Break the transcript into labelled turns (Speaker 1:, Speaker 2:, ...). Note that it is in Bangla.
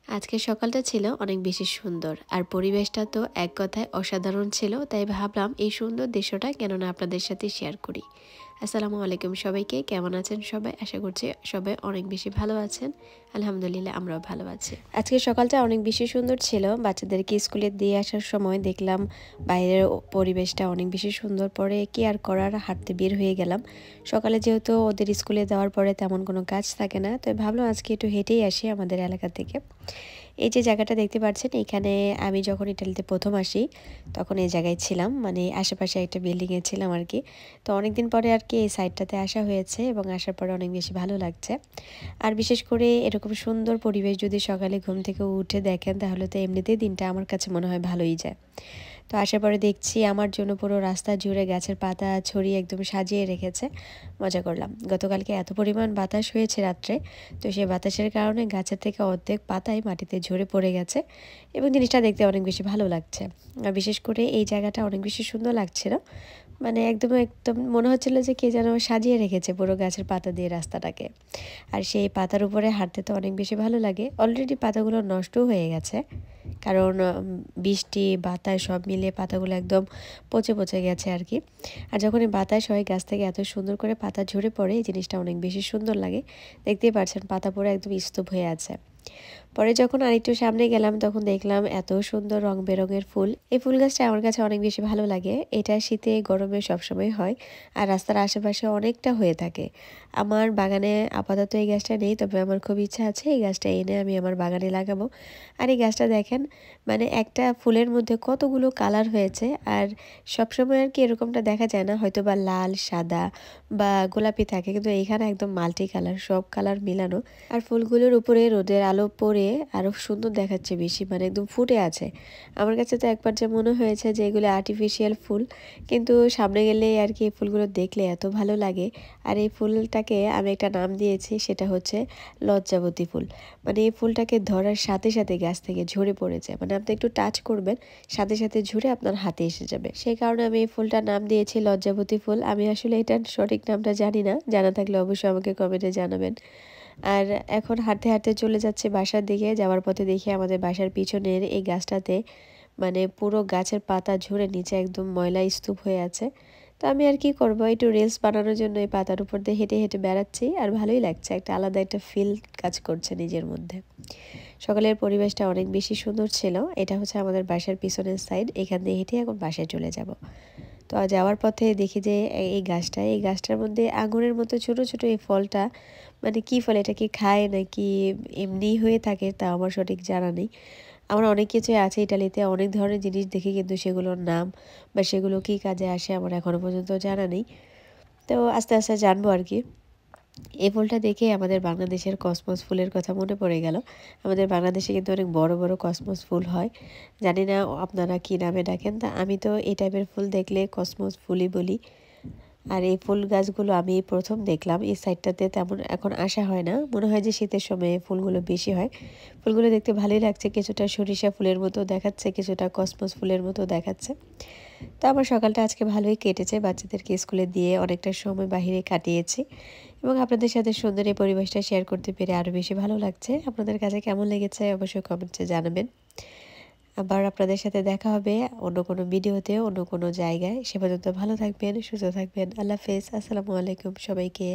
Speaker 1: আজকের সকালটা ছিল অনেক বেশি সুন্দর আর পরিবেশটা তো এক কথায় অসাধারণ ছিল, তাই ভাবলাম এই সুন্দর দৃশ্যটা কেননা আপনাদের সাথে শেয়ার করি। আসসালামু আলাইকুম সবাইকে, কেমন আছেন সবাই? আশা করছি সবাই অনেক বেশি ভালো আছেন। আলহামদুলিল্লাহ আমরাও ভালো আছি। আজকের সকালটা অনেক বেশি সুন্দর ছিল। বাচ্চাদেরকে স্কুলে দিয়ে আসার সময় দেখলাম বাইরের পরিবেশটা অনেক বেশি সুন্দর, পরে কি আর করার, হাঁটতে বের হয়ে গেলাম। সকালে যেহেতু ওদের স্কুলে যাওয়ার পরে তেমন কোনো কাজ থাকে না, তো ভাবলাম আজকে একটু হেঁটেই আসি আমাদের এলাকা থেকে। এই যে জায়গাটা দেখতে পাচ্ছেন, এখানে আমি যখন ইটালিতে প্রথম আসি তখন এই জায়গায় ছিলাম, মানে আশেপাশে একটা বিল্ডিংয়ে ছিলাম আর কি। তো অনেকদিন পরে আর কি এই সাইডটাতে আসা হয়েছে এবং আসার পরে অনেক বেশি ভালো লাগছে। আর বিশেষ করে এরকম সুন্দর পরিবেশ যদি সকালে ঘুম থেকে উঠে দেখেন তাহলে তো এমনিতেই দিনটা আমার কাছে মনে হয় ভালোই যায়। তো আসার পরে দেখছি আমার জন্য পুরো রাস্তা জুড়ে গাছের পাতা ছড়িয়ে একদম সাজিয়ে রেখেছে। মজা করলাম। গতকালকে এত পরিমাণ বাতাস হয়েছে রাত্রে, তো সেই বাতাসের কারণে গাছের থেকে অর্ধেক পাতাই মাটিতে ঝরে পড়ে গেছে এবং জিনিসটা দেখতে অনেক বেশি ভালো লাগছে। আর বিশেষ করে এই জায়গাটা অনেক বেশি সুন্দর লাগছিল, মানে একদম একদম মনে হচ্ছিল যে কে যেন সাজিয়ে রেখেছে পুরো গাছের পাতা দিয়ে রাস্তাটাকে। আর সেই পাতার উপরে হাঁটতে তো অনেক বেশি ভালো লাগে। অলরেডি পাতাগুলো নষ্টও হয়ে গেছে, কারণ বৃষ্টি বাতাস সব মিলিয়ে পাতাগুলো একদম পচে পচে গেছে আর কি। আর যখন এই বাতাস হয় গাছ থেকে এত সুন্দর করে পাতা ঝরে পড়ে, এই জিনিসটা অনেক বেশি সুন্দর লাগে। দেখতেই পাচ্ছেন পাতা পড়ে একদম স্তূপ হয়ে আছে। পরে যখন আরেকটু সামনে গেলাম তখন দেখলাম এত সুন্দর রং বেরঙের ফুল। এই ফুল গাছটা আমার কাছে অনেক বেশি ভালো লাগে। এটা শীতে গরমে সবসময় হয় আর রাস্তার আশেপাশে অনেকটা হয়ে থাকে। আমার বাগানে আপাতত এই গাছটা নেই, তবে আমার খুব ইচ্ছা আছে এই গাছটা এনে আমি আমার বাগানে লাগাবো। আর এই গাছটা দেখেন, মানে একটা ফুলের মধ্যে কতগুলো কালার হয়েছে। আর সবসময় আর কি এরকমটা দেখা যায় না, হয়তো বা লাল সাদা বা গোলাপি থাকে, কিন্তু এইখানে একদম মাল্টি কালার, সব কালার মিলানো। আর ফুলগুলোর উপরে রোদের আলো পড়ে আরো সুন্দর দেখাচ্ছে বেশি, মানে একদম ফুটে আছে। আমার কাছে তো একবার যে মনে হয়েছে যে এগুলো আর্টিফিশিয়াল ফুল, কিন্তু সামনে গেলে আর কি এই ফুলগুলো দেখলে এত ভালো লাগে। আর এই ফুলটাকে আমি একটা নাম দিয়েছি, সেটা হচ্ছে লজ্জাবতী ফুল। মানে এই ফুলটাকে ধরার সাথে সাথে গাছ থেকে ঝরে পড়ে যায়, মানে আপনি একটু টাচ করবেন সাথে সাথে ঝরে আপনার হাতে এসে যাবে। সেই কারণে আমি এই ফুলটার নাম দিয়েছি লজ্জাবতী ফুল। আমি আসলে এটার সঠিক নামটা জানি না, জানা থাকলে অবশ্যই আমাকে কমেন্টে জানাবেন। আর এখন হাঁটতে হাঁটতে চলে যাচ্ছে বাসার দিকে। যাওয়ার পথে দেখি আমাদের বাসার পিছনের এই গাছটাতে মানে পুরো গাছের পাতা ঝরে নিচে একদম ময়লা স্তূপ হয়ে আছে। তো আমি আর কি করব, একটু রিলস বানানোর জন্য এই পাতার উপর দিয়ে হেঁটে হেঁটে বেড়াচ্ছি আর ভালোই লাগছে, একটা আলাদা একটা ফিল কাজ করছে নিজের মধ্যে। সকালের পরিবেশটা অনেক বেশি সুন্দর ছিল। এটা হচ্ছে আমাদের বাসার পিছনের সাইড, এখান দিয়ে হেঁটে এখন বাসায় চলে যাব। তো যাওয়ার পথে দেখি যে এই গাছটার মধ্যে আঙুরের মতো ছোট ছোট এই ফলটা, মানে কি ফল, এটা কি খায় নাকি এমনি হয়ে থাকে তা আমার সঠিক জানা নেই। আমার অনেক কিছুই আছে ইটালিতে, অনেক ধরনের জিনিস দেখি, কিন্তু সেগুলোর নাম বা সেগুলো কি কাজে আসে আমার এখনো পর্যন্ত জানা নেই। তো আস্তে আস্তে জানবো আর কি। এই ফুলটা দেখে আমাদের বাংলাদেশের কসমস ফুলের কথা মনে পড়ে গেল। আমাদের বাংলাদেশে কিন্তু অনেক বড় বড় কসমস ফুল হয়। জানি না আপনারা কি নামে ডাকেন, তা আমি তো এই টাইপের ফুল দেখলে কসমস ফুলই বলি। আর এই ফুল গাছগুলো আমি প্রথম দেখলাম এই সাইডটাতে, তেমন এখন আসা হয় না। মনে হয় যে শীতের সময়ে ফুলগুলো বেশি হয়। ফুলগুলো দেখতে ভালোই লাগছে, কিছুটা সরিষা ফুলের মতো দেখাচ্ছে, কিছুটা কসমস ফুলের মতো দেখাচ্ছে। তো আমার সকালটা আজকে ভালোই কেটেছে, বাচ্চাদেরকে স্কুলে দিয়ে অনেকটা সময় বাহিরে কাটিয়েছি এবং আপনাদের সাথে সুন্দর এই পরিবেশটা শেয়ার করতে পেরে আরও বেশি ভালো লাগছে। আপনাদের কাছে কেমন লেগেছে অবশ্যই কমেন্টসে জানাবেন। আবার আপনাদের সাথে দেখা হবে অন্য কোনো ভিডিওতে, অন্য কোনো জায়গায়। সে পর্যন্ত ভালো থাকবেন, সুস্থ থাকবেন। আল্লাহ হাফেজ। আসসালামু আলাইকুম সবাইকে।